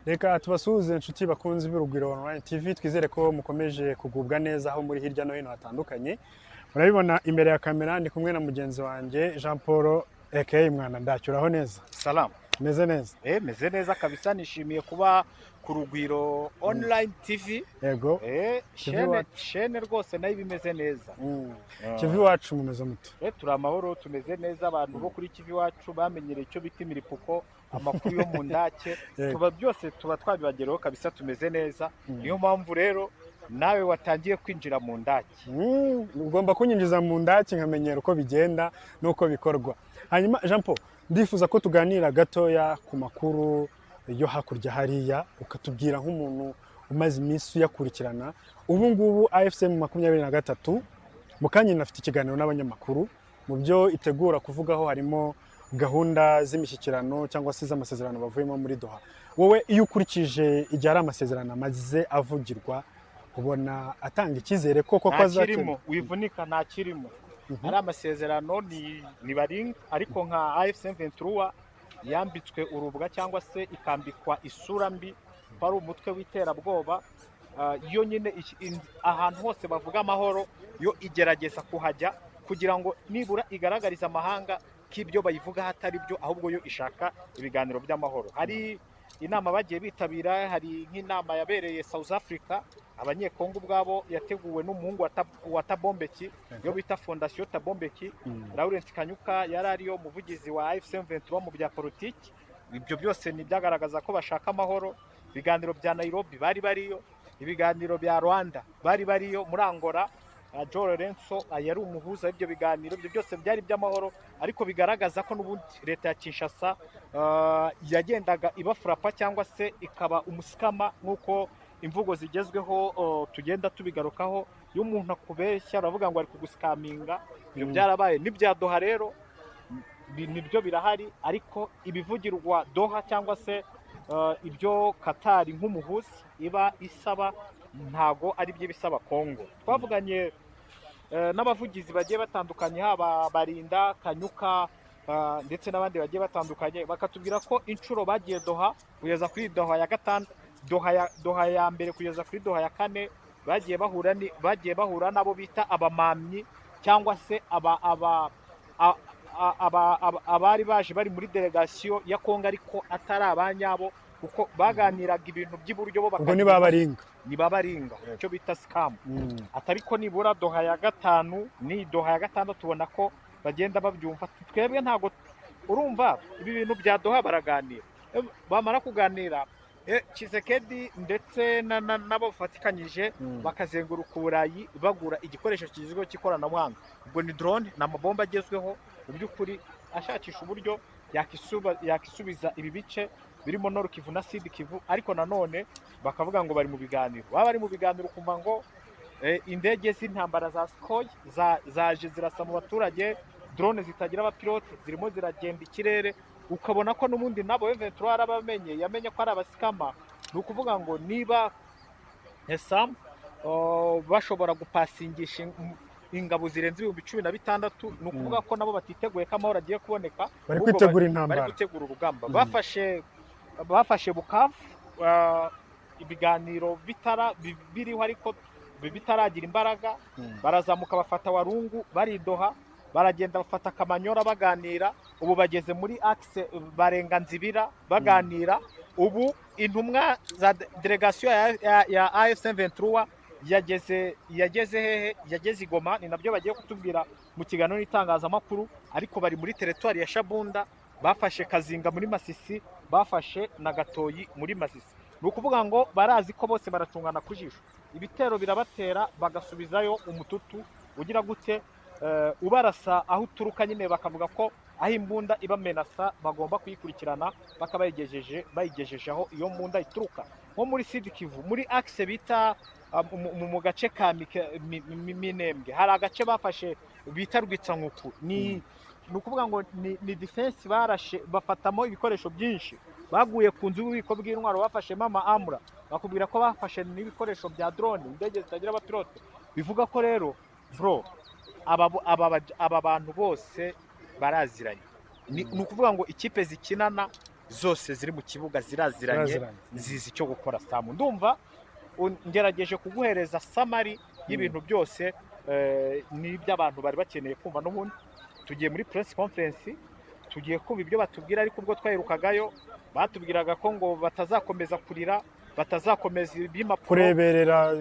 Reka tubasuhuze inshuti bakunzi b'Urugwiro Online TV, twizere ko mukomeje kugubwa neza aho muri hirya no hino hatandukanye. Murabibona imbere ya kamera ndi kumwe na mugenzi wanjye Jean Paul aka Mwana Ndacyuraho neza. Salamu. Meze neza? Meze neza kabisa, nishimiye kuba ku Rugwiro Online TV. Yego. Shene rwose nayo bimeze neza. Kivi wacu mumeze muto. Turi amahoro, tumeze neza, abantu bo kuri Kivi wacu bamenyereye icyo bita imiripuko, amakuru yo mu ndake, tuba twabibageraho kabisa, tumeze neza. Niyo mpamvu rero nawe watangiye kwinjira mu ndake. Ugomba kunyinjiza mu ndake nkamenyera uko bigenda nuko bikorwa. Hanyuma Jean Paul, ndifuza ko tuganira gatoya ku makuru yo hakurya hariya, ukatubwira nk'umuntu umaze iminsi uyakurikirana. Ubu ngubu AFCM 23 mukanya nafite ikiganiro n'abanyamakuru, mu byo itegura kuvugaho harimo gahunda z'imishyikirano cyangwa se z'amasezerano bavuyemo muri Doha. Wowe iyo ukurikije igihe ari amasezerano amaze avugirwa, ubona atanga icyizere koko ko azakirimo? Wivunika nta kirimo. Ari amasezerano ni baringa, ariko nka AFCM 23 yambitswe urubwa cyangwa se ikambikwa isura mbi, bari umutwe w'iterabwoba. Iyo nyine ahantu hose bavuga amahoro, yo igerageza kuhajya kugira ngo nibura igaragariza amahanga k'ibyo bayivuga hatari byo, ahubwo yo ishaka ibiganiro by'amahoro. Hari inama bagiye bitabira, hari nk'inama yabereye South Africa, abanyekongo ubwabo yateguwe n'umuhungu wa Tabombeki, yo bita Fondation Tabombeki. Laurent Kanyuka yari ariyo muvugizi wa AFCM 23 mu bya politiki. Ibyo byose ni byagaragaza ko bashaka amahoro. Ibiganiro bya Nairobi bari bariyo, ibiganiro bya Rwanda bari bariyo, muri Angola Joe Lorenzo yari umuhuza w'ibyo biganiro. Ibyo byose byari by'amahoro, ariko bigaragaza ko n'ubundi leta ya Kinshasa yagendaga ibafurapa cyangwa se ikaba umusikama, nk'uko imvugo zigezweho tugenda tubigarukaho. Iyo umuntu akubeshya aravuga ngo ari kugusikaminga. Ibyo byarabaye n'ibya Doha rero nibyo birahari, ariko ibivugirwa Doha cyangwa se ibyo Qatar nk'umuhuza iba isaba ntago ari byo bisaba Kongo. Twavuganye n'abavugizi bagiye batandukanye, haba Barinda, Kanyuka ndetse n'abandi bagiye batandukanye, bakatubwira ko inshuro bagiye Doha kugeza kuri Doha ya gatanu, Doha ya mbere kugeza kuri Doha ya kane, bagiye bahura nabo bita abamamyi cyangwa se abari baje bari muri delegation ya Kongo ariko atari abanyabo, kuko baganiraga ibintu by'iburyo bo ni babaringa icyo bita scam. Atariko nibura Doha ya gatanu ni Doha ya gatandatu tubona ko bagenda babyumva. Twebwe ntago urumva ibi bintu bya Doha baraganira, bamara kuganira Tshisekedi ndetse nabo bafatikanyije bakazenguruka Uburayi bagura igikoresho kigezweho cy'ikoranabuhanga. Ubwo ni drone, n'amabomba agezweho mu by'ukuri, ashakisha uburyo yakisubiza ibi bice birimo Nord Kivu na Sud Kivu. Ariko nanone bakavuga ngo bari mu biganiro. Baba bari mu biganiro kumva ngo indege z'intambara za Sukhoi zaje zirasa mu baturage, drone zitagira abapilote zirimo ziragenda ikirere, ukabona ko n'ubundi nabo M23 arabamenye, yamenye ko ari abasikama. Ni ukuvuga ngo niba Sam bashobora gupasingisha ingabo zirenze 16,000, ni ukuvuga ko nabo batiteguye ko amahoro agiye kuboneka, bari kwitegura intambara, bari gutegura urugamba. Bafashe Bukavu, ibiganiro biriho ariko bitaragira imbaraga. Barazamuka bafata Warungu, bari Doha, baragenda bafata Kamanyora baganira. Ubu bageze muri Axe, barenga Nzibira baganira. Ubu intumwa za delegation ya AFCM 23 yageze hehe? Yageze Goma. Ni nabyo bagiye kutubwira mu kiganiro n'itangazamakuru. Ariko bari muri territoire ya Shabunda, bafashe Kazinga muri Masisi, bafashe na Gatoyi muri Masisi. Ni ukuvuga ngo barazi ko bose baracungana ku jisho. Ibitero birabatera bagasubizayo umututu ugira gute, ubarasa aho uturuka nyine. Bakavuga ko aho imbunda ibamenasa bagomba kuyikurikirana bayigejeje aho iyo mbunda ituruka. Nko muri Sud Kivu, muri Axe bita mu gace ka Minembwe, hari agace bafashe bita Rwitsankuku. Ni ukuvuga ngo ni defense barashe, bafatamo ibikoresho byinshi. Baguye ku nzu y'ububiko bw'intwaro, bafashe Mama Amura, bakubwira ko bafashe n'ibikoresho bya drone, indege zitagira abapilote. Bivuga ko rero bro, aba bantu bose baraziranye. Ni ukuvuga ngo ikipe zikinana zose ziri mu kibuga ziraziranye Ziraziranye. zizi icyo gukora. Samu, ndumva ngerageje kuguhereza samari y'ibintu byose n'ibyo abantu bari bakeneye kumva. N'ubundi tugiye muri press conference, tugiye kumva ibyo batubwira, ariko ubwo twahirukagayo batubwiraga ko ngo batazakomeza kurira, batazakomeza iby'impapuro kureberera,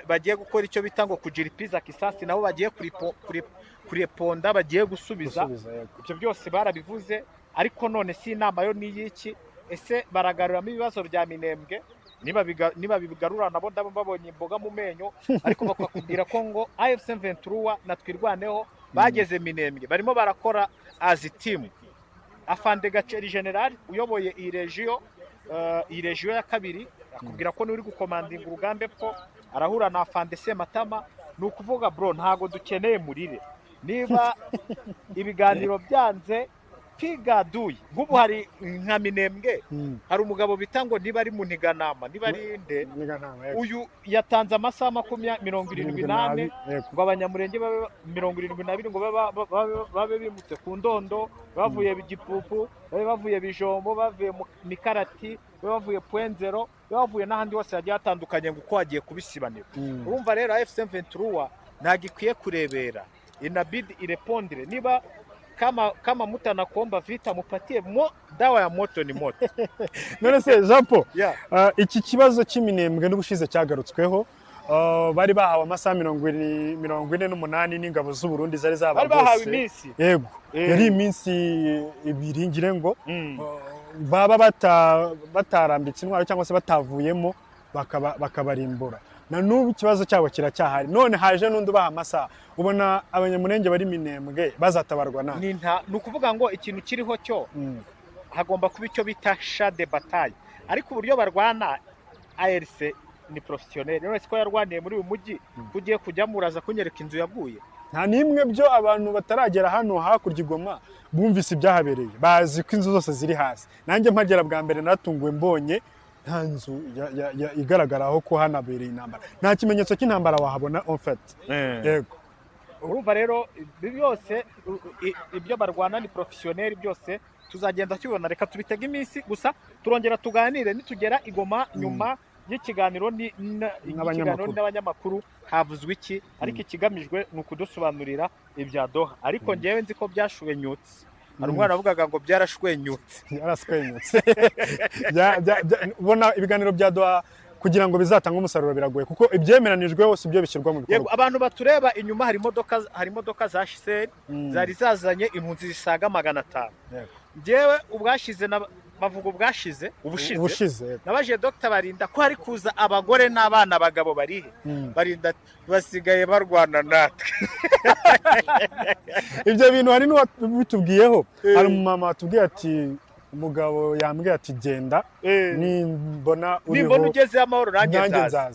bagiye gukora icyo bita ngo kugira ipiza kisasi, nabo bagiye kureponda, bagiye gusubiza. Ibyo byose barabivuze, ariko none si inama yo n'iyiki? Ese baragaruramo ibibazo bya Minembwe? Niba bigarura nabo ndabo babonye imboga mu menyo, ariko bakakubwira ko ngo AFC M23 na Twirwaneho bageze Minembwe, barimo barakora as team. Afande Gaceri General uyoboye iyi region ya kabiri akubwira ko nuri gukomandinga urugambe ko arahura na Afande Sematama. Ni ukuvuga bro, ntago dukeneye murire. Niba ibiganiro byanze pigaduye, nk'ubu hari nka Minembwe, hari umugabo bita ngo niba ari Muniganama, niba ari nde, uyu yatanze amasaha 78 ngo abanyamurenge 72 ngo babe bimutse ku Ndondo, bavuye Gipupu, bavuye Bijombo, bavuye Mikarati, bavuye Point Zero, bavuye n'ahandi hose hagiye hatandukanye, ngo uko hagiye kubisibanira. Urumva rero AFC M23 ntagikwiye kurebera, inabidi irepondire. Niba kama mutana kuomba vita mupatie dawa ya moto ni moto. None se Jean Paul, iki kibazo cy'Iminembwe n'ubushize cyagarutsweho, bari bahawe amasaha 48 n'ingabo z'u Burundi zari bari bahawe iminsi. Yego, yari iminsi 2 ngire ngo baba batarambitse intwaro cyangwa se batavuyemo bakabarimbura. Na n'ubu ikibazo cyabo kiracyahari, none haje n'undi baha amasaha. Ubona abanyamurenge bari Minembwe bazatabarwa na ni ukuvuga ngo ikintu kiriho cyo hagomba kuba icyo bita champ de bataille, ariko uburyo barwana ARC ni professionnel. None ko yarwaniye muri uyu mujyi, kugiye kujya muraza kunyereka inzu yaguye. Nta nimwe byo abantu bataragera hano hakurya Igoma bumvise ibyahabereye, bazi ko inzu zose ziri hasi. Nanjye mpagera bwa mbere natunguwe mbonye nta nzu igaragaraho ko hanabereye intambara, nta kimenyetso cy'intambara wahabona en fait. Yego, urumva rero byose ibyo barwana ni professionnel, byose tuzagenda tubona. Reka tubitega iminsi gusa, turongera tuganire nitugera Igoma nyuma y'ikiganiro n'abanyamakuru havuzwe iki, ariko ikigamijwe ni ukudusobanurira ibya Doha. Ariko ngewe nzi ko byashwenyutse. Hari umwana avugaga ngo byarashwenyutse. Ubona ibiganiro bya Doha kugira ngo bizatange umusaruro biragoye, kuko ibyemeranijwe hose ibyo bishyirwa mu bikorwa. Abantu batureba inyuma, hari imodoka za HCR zari zazanye impunzi zisaga 500. Ngewe ubwashize bavuga ubushize nabaje Dr. Barinda ko hari kuza abagore n'abana, abagabo barihe? Barinda basigaye barwana natwe. Ibyo bintu hari n'ubitubwiyeho. Hari umumama atubwiye ati, umugabo yambwiye ati genda nimbona ugeze amahoro nanjye nzaza.